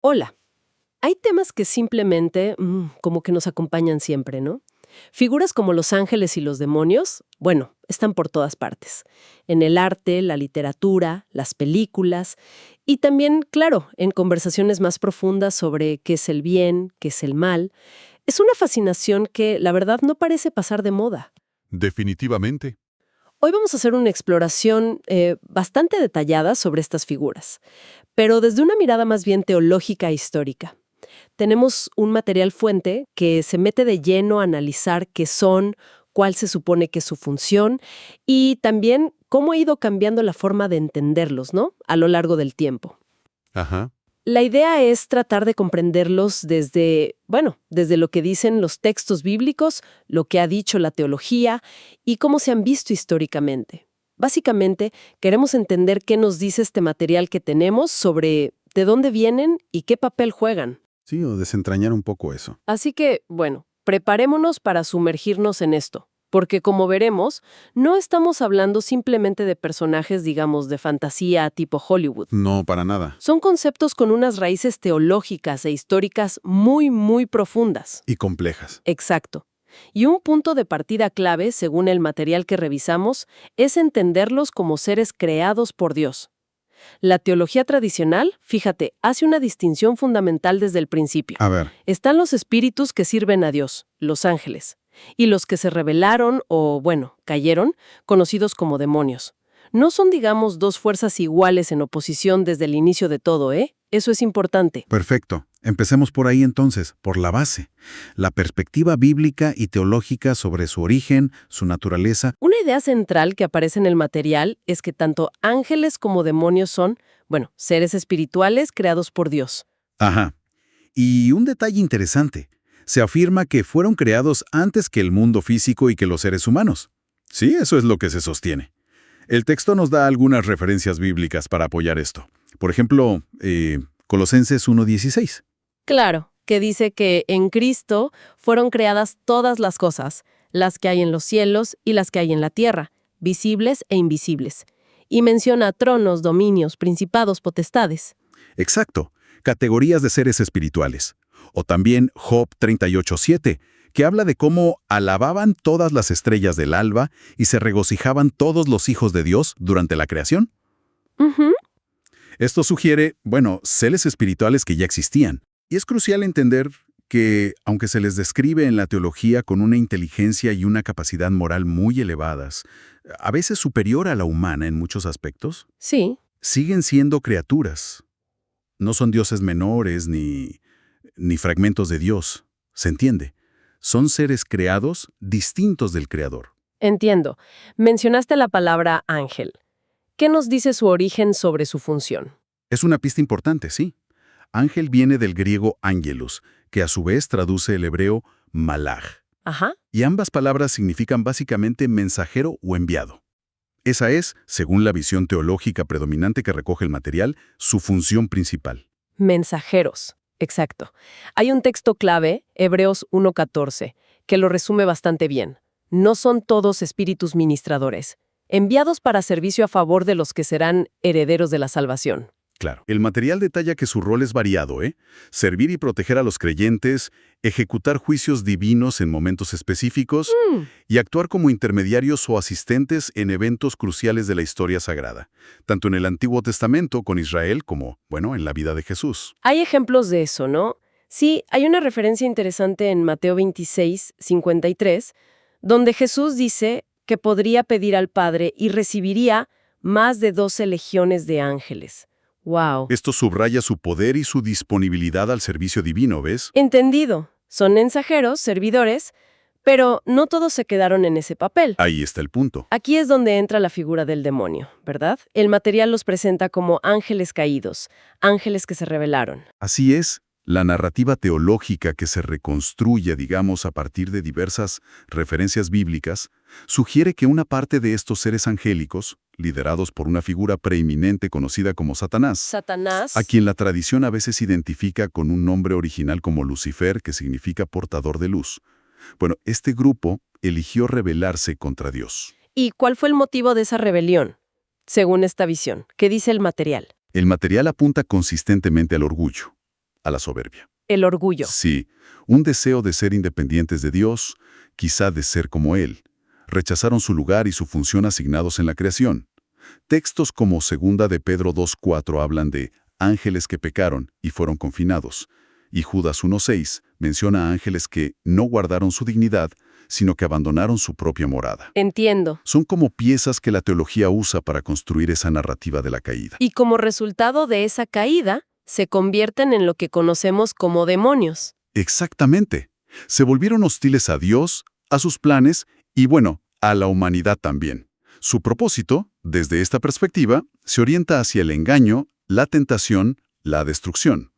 Hola. Hay temas que simplemente como que nos acompañan siempre, ¿no? Figuras como los ángeles y los demonios, bueno, están por todas partes. En el arte, la literatura, las películas y también, claro, en conversaciones más profundas sobre qué es el bien, qué es el mal. Es una fascinación que, la verdad, no parece pasar de moda. Definitivamente. Hoy vamos a hacer una exploración bastante detallada sobre estas figuras, pero desde una mirada más bien teológica e histórica. Tenemos un material fuente que se mete de lleno a analizar qué son, cuál se supone que es su función y también cómo ha ido cambiando la forma de entenderlos, ¿no? A lo largo del tiempo. Ajá. La idea es tratar de comprenderlos desde, bueno, desde lo que dicen los textos bíblicos, lo que ha dicho la teología y cómo se han visto históricamente. Básicamente, queremos entender qué nos dice este material que tenemos sobre de dónde vienen y qué papel juegan. Sí, o desentrañar un poco eso. Así que, bueno, preparémonos para sumergirnos en esto, porque como veremos, no estamos hablando simplemente de personajes, digamos, de fantasía tipo Hollywood. No, para nada. Son conceptos con unas raíces teológicas e históricas muy, muy profundas. Y complejas. Exacto. Y un punto de partida clave, según el material que revisamos, es entenderlos como seres creados por Dios. La teología tradicional, fíjate, hace una distinción fundamental desde el principio. A ver, Están los espíritus que sirven a Dios, los ángeles, y los que se rebelaron o, bueno, cayeron, conocidos como demonios. No son, digamos, dos fuerzas iguales en oposición desde el inicio de todo, ¿eh? Eso es importante. perfecto. Empecemos por ahí entonces, por la base. La perspectiva bíblica y teológica sobre su origen, su naturaleza. Una idea central que aparece en el material es que tanto ángeles como demonios son, bueno, seres espirituales creados por Dios. Ajá. Y un detalle interesante. Se afirma que fueron creados antes que el mundo físico y que los seres humanos. Sí, eso es lo que se sostiene. El texto nos da algunas referencias bíblicas para apoyar esto. Por ejemplo, Colosenses 1:16. Claro, que dice que en Cristo fueron creadas todas las cosas, las que hay en los cielos y las que hay en la tierra, visibles e invisibles. Y menciona tronos, dominios, principados, potestades. Exacto, categorías de seres espirituales. O también Job 38:7, que habla de cómo alababan todas las estrellas del alba y se regocijaban todos los hijos de Dios durante la creación. Ujú. Esto sugiere, bueno, seres espirituales que ya existían. Y es crucial entender que, aunque se les describe en la teología con una inteligencia y una capacidad moral muy elevadas, a veces superior a la humana en muchos aspectos, Sí, siguen siendo criaturas. No son dioses menores ni fragmentos de Dios. ¿Se entiende? Son seres creados distintos del Creador. entiendo. Mencionaste la palabra ángel. ¿Qué nos dice su origen sobre su función? Es una pista importante, sí. Ángel viene del griego ángelos, que a su vez traduce el hebreo malaj. Ajá. Y ambas palabras significan básicamente mensajero o enviado. Esa es, según la visión teológica predominante que recoge el material, su función principal. Mensajeros. Exacto. Hay un texto clave, Hebreos 1:14, que lo resume bastante bien. No son todos espíritus ministradores, enviados para servicio a favor de los que serán herederos de la salvación. Claro. El material detalla que su rol es variado, ¿eh? Servir y proteger a los creyentes, ejecutar juicios divinos en momentos específicos y actuar como intermediarios o asistentes en eventos cruciales de la historia sagrada, tanto en el Antiguo Testamento con Israel como, bueno, en la vida de Jesús. Hay ejemplos de eso, ¿no? Sí, hay una referencia interesante en Mateo 26:53, donde Jesús dice que podría pedir al Padre y recibiría más de 12 legiones de ángeles. ¡Wow! Esto subraya su poder y su disponibilidad al servicio divino, ¿ves? Entendido. Son mensajeros, servidores, pero no todos se quedaron en ese papel. Ahí está el punto. Aquí es donde entra la figura del demonio, ¿verdad? El material los presenta como ángeles caídos, ángeles que se rebelaron. Así es, la narrativa teológica que se reconstruye, digamos, a partir de diversas referencias bíblicas, sugiere que una parte de estos seres angélicos, liderados por una figura preeminente conocida como Satanás, Satanás. a quien la tradición a veces identifica con un nombre original como Lucifer, que significa portador de luz. Bueno, este grupo eligió rebelarse contra Dios. ¿Y cuál fue el motivo de esa rebelión? Según esta visión, ¿qué dice el material? El material apunta consistentemente al orgullo. a la soberbia. El orgullo. Sí, un deseo de ser independientes de Dios, quizá de ser como Él. Rechazaron su lugar y su función asignados en la creación. Textos como 2 de Pedro 2:4 hablan de ángeles que pecaron y fueron confinados, y Judas 1:6 menciona a ángeles que no guardaron su dignidad, sino que abandonaron su propia morada. Entiendo. Son como piezas que la teología usa para construir esa narrativa de la caída. Y como resultado de esa caída, se convierten en lo que conocemos como demonios. Exactamente. Se volvieron hostiles a Dios, a sus planes y, bueno, a la humanidad también. Su propósito, desde esta perspectiva, se orienta hacia el engaño, la tentación, la destrucción.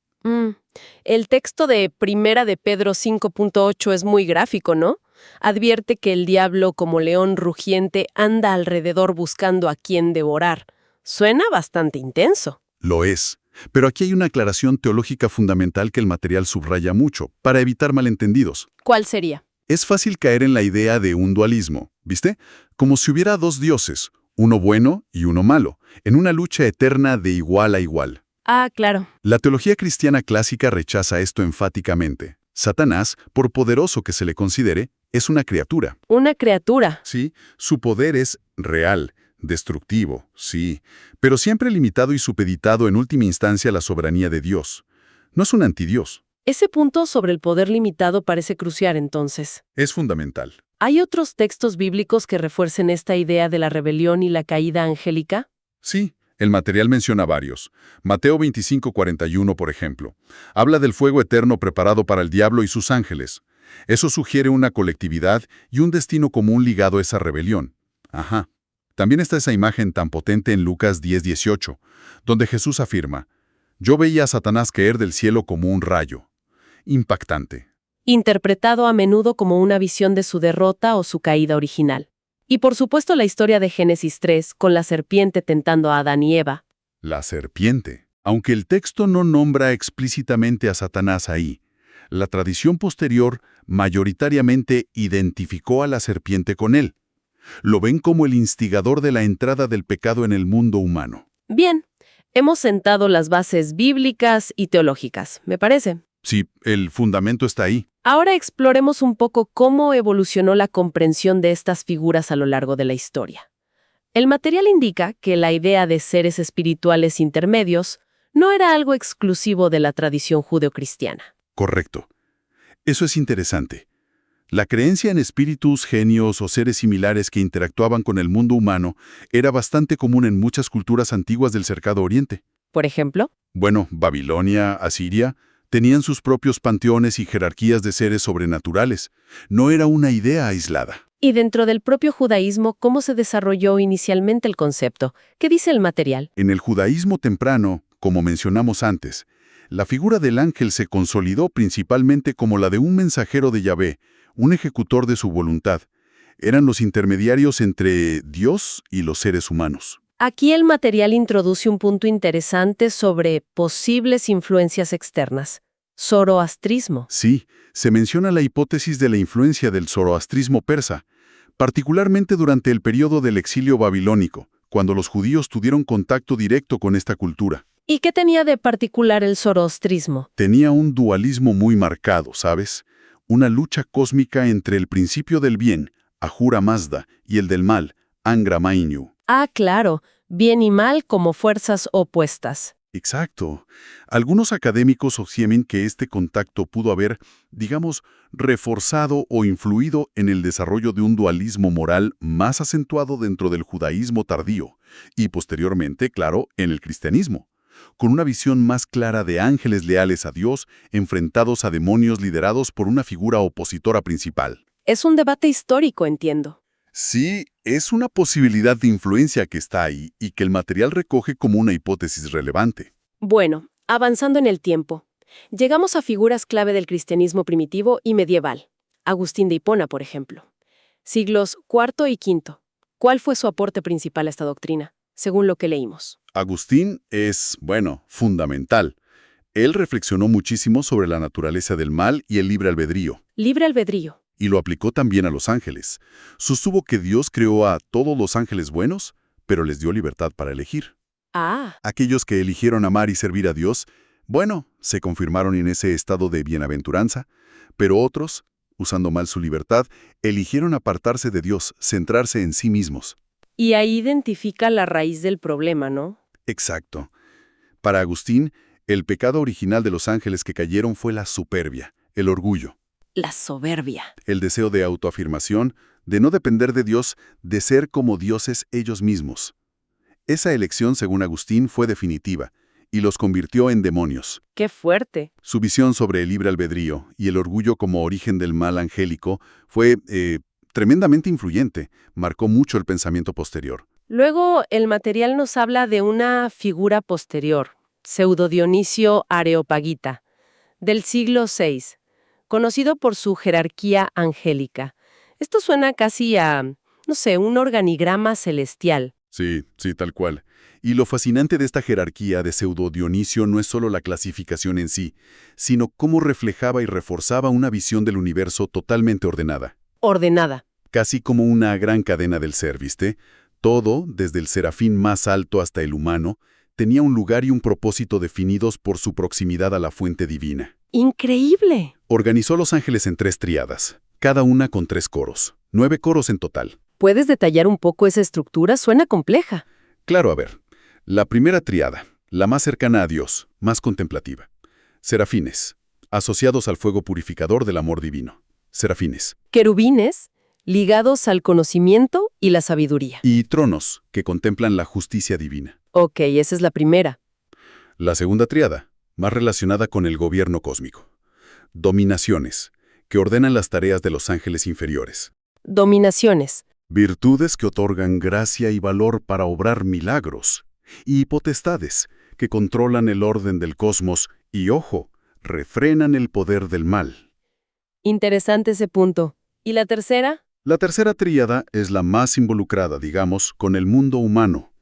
El texto de Primera de Pedro 5.8 es muy gráfico, ¿no? Advierte que el diablo, como león rugiente, anda alrededor buscando a quien devorar. Suena bastante intenso. Lo es. Pero aquí hay una aclaración teológica fundamental que el material subraya mucho, para evitar malentendidos. ¿Cuál sería? Es fácil caer en la idea de un dualismo, ¿viste? Como si hubiera dos dioses, uno bueno y uno malo, en una lucha eterna de igual a igual. Ah, claro. La teología cristiana clásica rechaza esto enfáticamente. Satanás, por poderoso que se le considere, es una criatura. Una criatura. Sí, su poder es real, destructivo, sí, pero siempre limitado y supeditado en última instancia a la soberanía de Dios. No es un antidios. Ese punto sobre el poder limitado parece crucial entonces. Es fundamental. ¿Hay otros textos bíblicos que refuercen esta idea de la rebelión y la caída angélica? Sí, el material menciona varios. Mateo 25:41, por ejemplo, habla del fuego eterno preparado para el diablo y sus ángeles. Eso sugiere una colectividad y un destino común ligado a esa rebelión. Ajá. También está esa imagen tan potente en Lucas 10:18, donde Jesús afirma: «Yo veía a Satanás caer del cielo como un rayo». Impactante. Interpretado a menudo como una visión de su derrota o su caída original. Y por supuesto la historia de Génesis 3, con la serpiente tentando a Adán y Eva. La serpiente. Aunque el texto no nombra explícitamente a Satanás ahí, la tradición posterior mayoritariamente identificó a la serpiente con él. Lo ven como el instigador de la entrada del pecado en el mundo humano. Bien, hemos sentado las bases bíblicas y teológicas, me parece. Sí, el fundamento está ahí. Ahora exploremos un poco cómo evolucionó la comprensión de estas figuras a lo largo de la historia. El material indica que la idea de seres espirituales intermedios no era algo exclusivo de la tradición judeocristiana. Correcto. Eso es interesante. La creencia en espíritus, genios o seres similares que interactuaban con el mundo humano era bastante común en muchas culturas antiguas del Cercado Oriente. Por ejemplo, Bueno, Babilonia, Asiria, tenían sus propios panteones y jerarquías de seres sobrenaturales. No era una idea aislada. y dentro del propio judaísmo, ¿cómo se desarrolló inicialmente el concepto? ¿Qué dice el material? En el judaísmo temprano, como mencionamos antes, la figura del ángel se consolidó principalmente como la de un mensajero de Yahvé, un ejecutor de su voluntad. Eran los intermediarios entre Dios y los seres humanos. Aquí el material introduce un punto interesante sobre posibles influencias externas. Zoroastrismo. Sí, se menciona la hipótesis de la influencia del zoroastrismo persa, particularmente durante el periodo del exilio babilónico, cuando los judíos tuvieron contacto directo con esta cultura. ¿Y qué tenía de particular el zoroastrismo? Tenía un dualismo muy marcado, ¿sabes? Una lucha cósmica entre el principio del bien, Ahura Mazda, y el del mal, Angra Mainyu. Ah, claro, bien y mal como fuerzas opuestas. Exacto. Algunos académicos sostienen que este contacto pudo haber, digamos, reforzado o influido en el desarrollo de un dualismo moral más acentuado dentro del judaísmo tardío y posteriormente, claro, en el cristianismo, con una visión más clara de ángeles leales a Dios enfrentados a demonios liderados por una figura opositora principal. Es un debate histórico, entiendo. Sí, es una posibilidad de influencia que está ahí y que el material recoge como una hipótesis relevante. Bueno, avanzando en el tiempo, llegamos a figuras clave del cristianismo primitivo y medieval. Agustín de Hipona, por ejemplo. Siglos IV y V. ¿Cuál fue su aporte principal a esta doctrina, según lo que leímos? Agustín es, bueno, fundamental. Él reflexionó muchísimo sobre la naturaleza del mal y el libre albedrío. Libre albedrío. Y lo aplicó también a los ángeles. Sostuvo que Dios creó a todos los ángeles buenos, pero les dio libertad para elegir. Ah, Aquellos que eligieron amar y servir a Dios, Bueno, se confirmaron en ese estado de bienaventuranza, pero otros, usando mal su libertad, eligieron apartarse de Dios, centrarse en sí mismos. Y ahí identifica la raíz del problema, ¿no? Exacto. Para Agustín, el pecado original de los ángeles que cayeron fue la superbia, el orgullo, La soberbia. el deseo de autoafirmación, de no depender de Dios, de ser como dioses ellos mismos. Esa elección, según Agustín, fue definitiva y los convirtió en demonios. ¡Qué fuerte! Su visión sobre el libre albedrío y el orgullo como origen del mal angélico fue tremendamente influyente, marcó mucho el pensamiento posterior. Luego, el material nos habla de una figura posterior, Pseudo Dionisio Areopagita, del siglo VI, conocido por su jerarquía angélica. Esto suena casi a, no sé, un organigrama celestial. Sí, tal cual. Y lo fascinante de esta jerarquía de Pseudo Dionisio no es solo la clasificación en sí, sino cómo reflejaba y reforzaba una visión del universo totalmente ordenada. Ordenada. Casi como una gran cadena del ser, ¿viste? Todo, desde el serafín más alto hasta el humano, tenía un lugar y un propósito definidos por su proximidad a la fuente divina. ¡Increíble! Organizó los ángeles en 3 tríadas, cada una con 3 coros, 9 coros en total. ¿Puedes detallar un poco esa estructura? Suena compleja. Claro, a ver. La primera tríada, la más cercana a Dios, más contemplativa. Serafines, asociados al fuego purificador del amor divino. Serafines. Querubines, ligados al conocimiento y la sabiduría. Y tronos, que contemplan la justicia divina. Ok, esa es la primera. La segunda tríada, más relacionada con el gobierno cósmico. Dominaciones, que ordenan las tareas de los ángeles inferiores. Dominaciones. Virtudes que otorgan gracia y valor para obrar milagros. Y potestades, que controlan el orden del cosmos y, ojo, refrenan el poder del mal. Interesante ese punto. ¿Y la tercera? La tercera tríada es la más involucrada, digamos, con el mundo humano.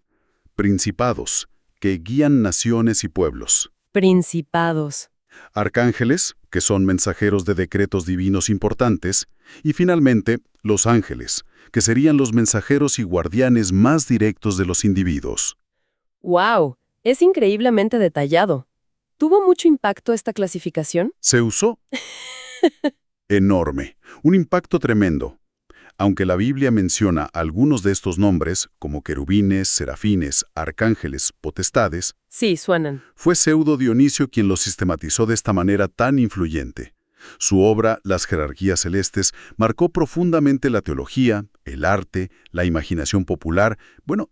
Principados, que guían naciones y pueblos. Principados. Arcángeles, que son mensajeros de decretos divinos importantes. Y finalmente, los ángeles, que serían los mensajeros y guardianes más directos de los individuos. ¡Wow! Es increíblemente detallado. ¿Tuvo mucho impacto esta clasificación? Se usó enorme, un impacto tremendo. Aunque la Biblia menciona algunos de estos nombres, como querubines, serafines, arcángeles, potestades, Sí, suenan. fue Pseudo Dionisio quien los sistematizó de esta manera tan influyente. Su obra, Las jerarquías celestes, marcó profundamente la teología, el arte, la imaginación popular,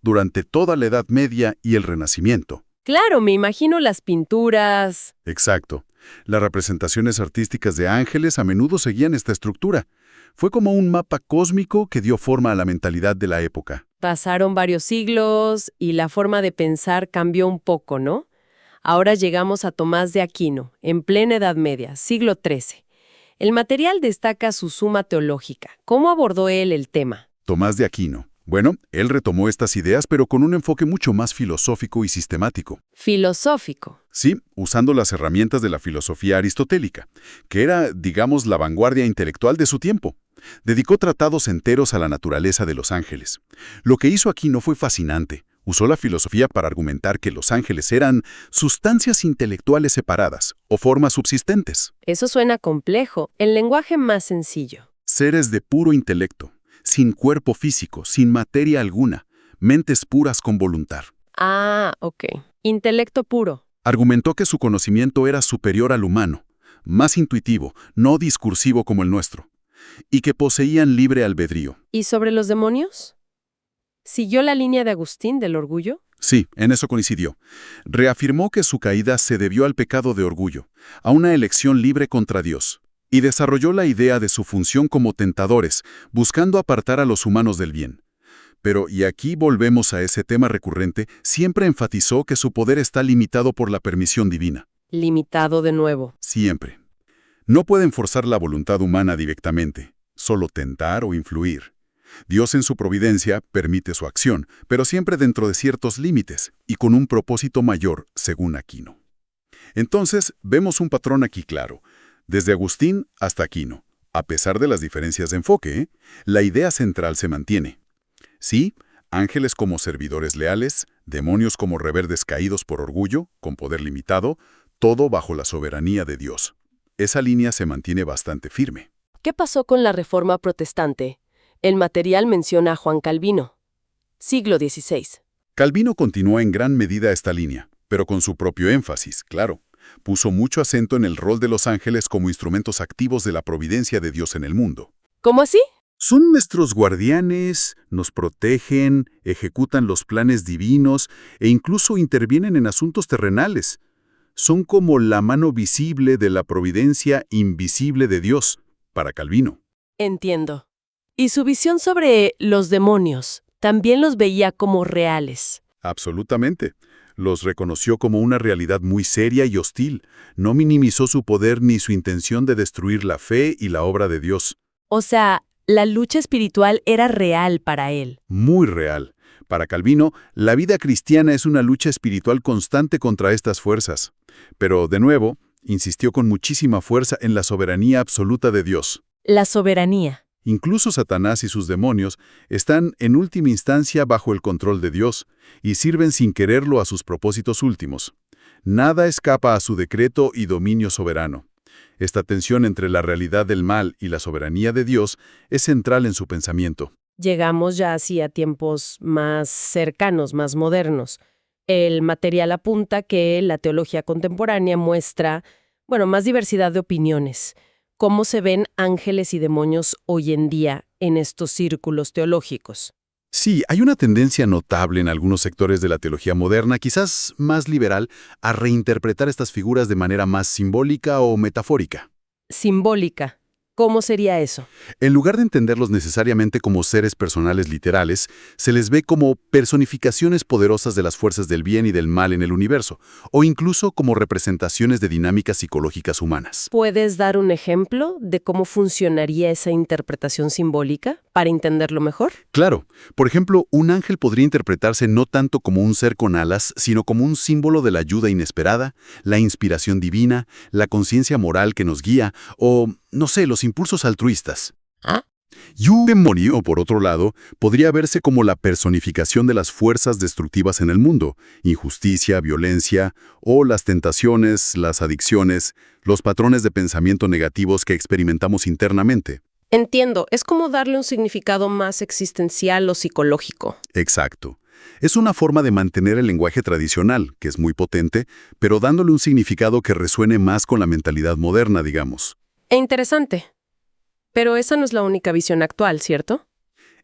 durante toda la Edad Media y el Renacimiento. Claro, me imagino las pinturas. Exacto. Las representaciones artísticas de ángeles a menudo seguían esta estructura. Fue como un mapa cósmico que dio forma a la mentalidad de la época. Pasaron varios siglos y la forma de pensar cambió un poco, ¿no? Ahora llegamos a Tomás de Aquino, en plena Edad Media, siglo XIII. El material destaca su suma teológica. ¿Cómo abordó él el tema? Tomás de Aquino. Él retomó estas ideas, pero con un enfoque mucho más filosófico y sistemático. Filosófico. Sí, usando las herramientas de la filosofía aristotélica, que era, digamos, la vanguardia intelectual de su tiempo. Dedicó tratados enteros a la naturaleza de los ángeles. Lo que hizo Aquino fue fascinante. Usó la filosofía para argumentar que los ángeles eran sustancias intelectuales separadas o formas subsistentes. Eso suena complejo. El lenguaje más sencillo. Seres de puro intelecto, sin cuerpo físico, sin materia alguna, mentes puras con voluntad. Ah, ok. Intelecto puro. Argumentó que su conocimiento era superior al humano, más intuitivo, no discursivo como el nuestro, y que poseían libre albedrío. ¿Y sobre los demonios? ¿Siguió la línea de Agustín del orgullo? Sí, en eso coincidió. Reafirmó que su caída se debió al pecado de orgullo, a una elección libre contra Dios, y desarrolló la idea de su función como tentadores, buscando apartar a los humanos del bien. Pero, y aquí volvemos a ese tema recurrente, siempre enfatizó que su poder está limitado por la permisión divina. Limitado de nuevo. Siempre. No pueden forzar la voluntad humana directamente, solo tentar o influir. Dios en su providencia permite su acción, pero siempre dentro de ciertos límites y con un propósito mayor, según Aquino. Entonces, vemos un patrón aquí claro. Desde Agustín hasta Aquino, a pesar de las diferencias de enfoque, la idea central se mantiene. Sí, ángeles como servidores leales, demonios como rebeldes caídos por orgullo, con poder limitado, todo bajo la soberanía de Dios. Esa línea se mantiene bastante firme. ¿Qué pasó con la Reforma Protestante? El material menciona a Juan Calvino. Siglo XVI. Calvino continuó en gran medida esta línea, pero con su propio énfasis, claro. Puso mucho acento en el rol de los ángeles como instrumentos activos de la providencia de Dios en el mundo. ¿Cómo así? Son nuestros guardianes, nos protegen, ejecutan los planes divinos e incluso intervienen en asuntos terrenales. Son como la mano visible de la providencia invisible de Dios, para Calvino. Entiendo. ¿Y su visión sobre los demonios? También los veía como reales. Absolutamente. Los reconoció como una realidad muy seria y hostil. No minimizó su poder ni su intención de destruir la fe y la obra de Dios. O sea, la lucha espiritual era real para él. Muy real. Para Calvino, la vida cristiana es una lucha espiritual constante contra estas fuerzas. Pero, de nuevo, insistió con muchísima fuerza en la soberanía absoluta de Dios. La soberanía. Incluso Satanás y sus demonios están en última instancia bajo el control de Dios y sirven sin quererlo a sus propósitos últimos. Nada escapa a su decreto y dominio soberano. Esta tensión entre la realidad del mal y la soberanía de Dios es central en su pensamiento. Llegamos ya así a tiempos más cercanos, más modernos. El material apunta que la teología contemporánea muestra, más diversidad de opiniones. ¿Cómo se ven ángeles y demonios hoy en día en estos círculos teológicos? Sí, hay una tendencia notable en algunos sectores de la teología moderna, quizás más liberal, a reinterpretar estas figuras de manera más simbólica o metafórica. Simbólica. ¿Cómo sería eso? En lugar de entenderlos necesariamente como seres personales literales, se les ve como personificaciones poderosas de las fuerzas del bien y del mal en el universo, o incluso como representaciones de dinámicas psicológicas humanas. ¿Puedes dar un ejemplo de cómo funcionaría esa interpretación simbólica para entenderlo mejor? Claro. Por ejemplo, un ángel podría interpretarse no tanto como un ser con alas, sino como un símbolo de la ayuda inesperada, la inspiración divina, la conciencia moral que nos guía, o, no sé, los impulsos altruistas. Y un demonio, por otro lado, podría verse como la personificación de las fuerzas destructivas en el mundo, injusticia, violencia, o las tentaciones, las adicciones, los patrones de pensamiento negativos que experimentamos internamente. Entiendo, es como darle un significado más existencial o psicológico. Exacto. Es una forma de mantener el lenguaje tradicional, que es muy potente, pero dándole un significado que resuene más con la mentalidad moderna, digamos. Interesante. Pero esa no es la única visión actual, ¿cierto?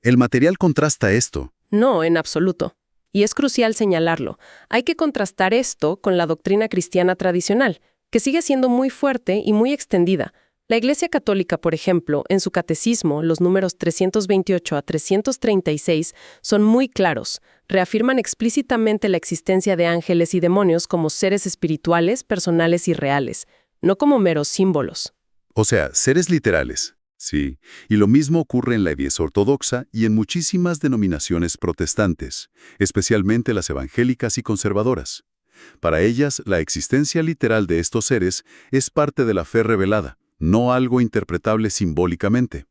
El material contrasta esto. No, en absoluto. Y es crucial señalarlo. Hay que contrastar esto con la doctrina cristiana tradicional, que sigue siendo muy fuerte y muy extendida. La Iglesia Católica, por ejemplo, en su catecismo, los números 328 a 336 son muy claros. Reafirman explícitamente la existencia de ángeles y demonios como seres espirituales, personales y reales, no como meros símbolos. O sea, seres literales. Sí, y lo mismo ocurre en la Iglesia ortodoxa y en muchísimas denominaciones protestantes, especialmente las evangélicas y conservadoras. Para ellas, la existencia literal de estos seres es parte de la fe revelada, no algo interpretable simbólicamente.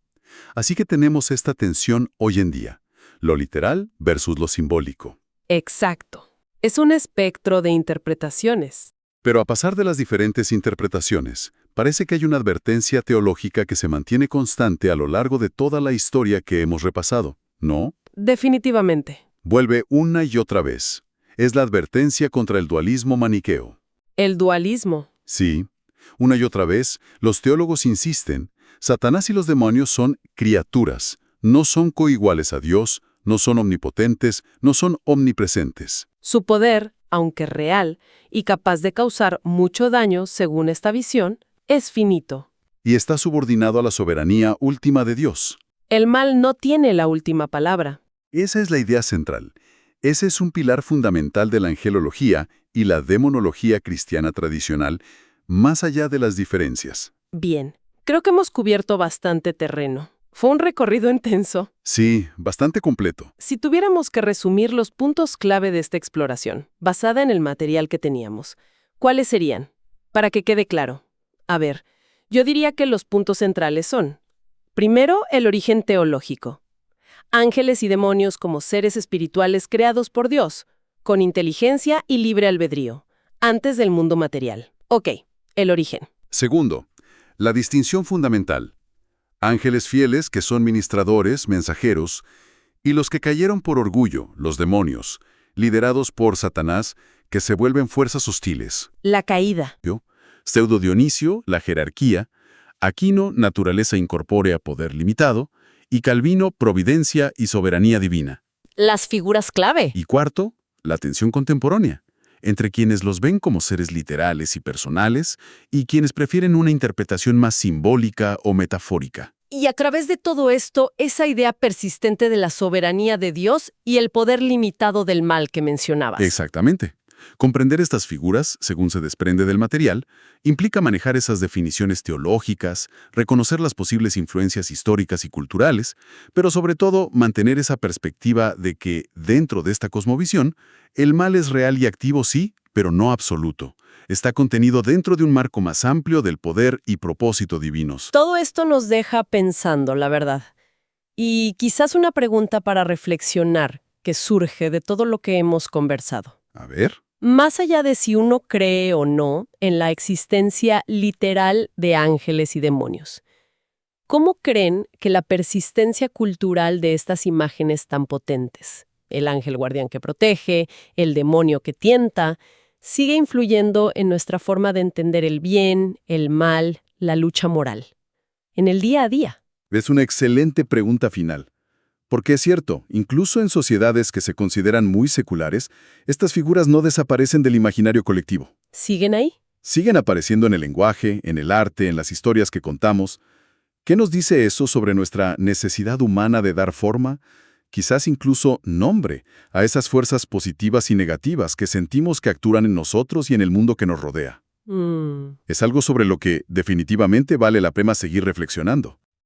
Así que tenemos esta tensión hoy en día, lo literal versus lo simbólico. Exacto. Es un espectro de interpretaciones. Pero a pesar de las diferentes interpretaciones, parece que hay una advertencia teológica que se mantiene constante a lo largo de toda la historia que hemos repasado, ¿no? Definitivamente. Vuelve una y otra vez. Es la advertencia contra el dualismo maniqueo. El dualismo. Sí, una y otra vez, los teólogos insisten, Satanás y los demonios son criaturas, no son coiguales a Dios, no son omnipotentes, no son omnipresentes. Su poder, aunque real y capaz de causar mucho daño según esta visión, es finito. Y está subordinado a la soberanía última de Dios. El mal no tiene la última palabra. Esa es la idea central. Ese es un pilar fundamental de la angelología y la demonología cristiana tradicional, más allá de las diferencias. Bien, creo que hemos cubierto bastante terreno. Fue un recorrido intenso. Sí, bastante completo. Si tuviéramos que resumir los puntos clave de esta exploración, basada en el material que teníamos, ¿cuáles serían? Para que quede claro. A ver, yo diría que los puntos centrales son: primero, el origen teológico. Ángeles y demonios como seres espirituales creados por Dios, con inteligencia y libre albedrío, antes del mundo material. Ok, el origen. Segundo, la distinción fundamental. Ángeles fieles que son ministradores, mensajeros, y los que cayeron por orgullo, los demonios, liderados por Satanás, que se vuelven fuerzas hostiles. La caída. Pseudo Dionisio, la jerarquía, Aquino, naturaleza incorpórea, poder limitado, y Calvino, providencia y soberanía divina. Las figuras clave. Y cuarto, la tensión contemporánea, entre quienes los ven como seres literales y personales y quienes prefieren una interpretación más simbólica o metafórica. Y a través de todo esto, esa idea persistente de la soberanía de Dios y el poder limitado del mal que mencionabas. Exactamente. Comprender estas figuras, según se desprende del material, implica manejar esas definiciones teológicas, reconocer las posibles influencias históricas y culturales, pero sobre todo mantener esa perspectiva de que, dentro de esta cosmovisión, el mal es real y activo sí, pero no absoluto. Está contenido dentro de un marco más amplio del poder y propósito divinos. Todo esto nos deja pensando, la verdad. Y quizás una pregunta para reflexionar que surge de todo lo que hemos conversado. A ver. Más allá de si uno cree o no en la existencia literal de ángeles y demonios, ¿cómo creen que la persistencia cultural de estas imágenes tan potentes, el ángel guardián que protege, el demonio que tienta, sigue influyendo en nuestra forma de entender el bien, el mal, la lucha moral, en el día a día? Es una excelente pregunta final. Porque es cierto, incluso en sociedades que se consideran muy seculares, estas figuras no desaparecen del imaginario colectivo. ¿Siguen ahí? Siguen apareciendo en el lenguaje, en el arte, en las historias que contamos. ¿Qué nos dice eso sobre nuestra necesidad humana de dar forma, quizás incluso nombre, a esas fuerzas positivas y negativas que sentimos que actúan en nosotros y en el mundo que nos rodea? Es algo sobre lo que definitivamente vale la pena seguir reflexionando.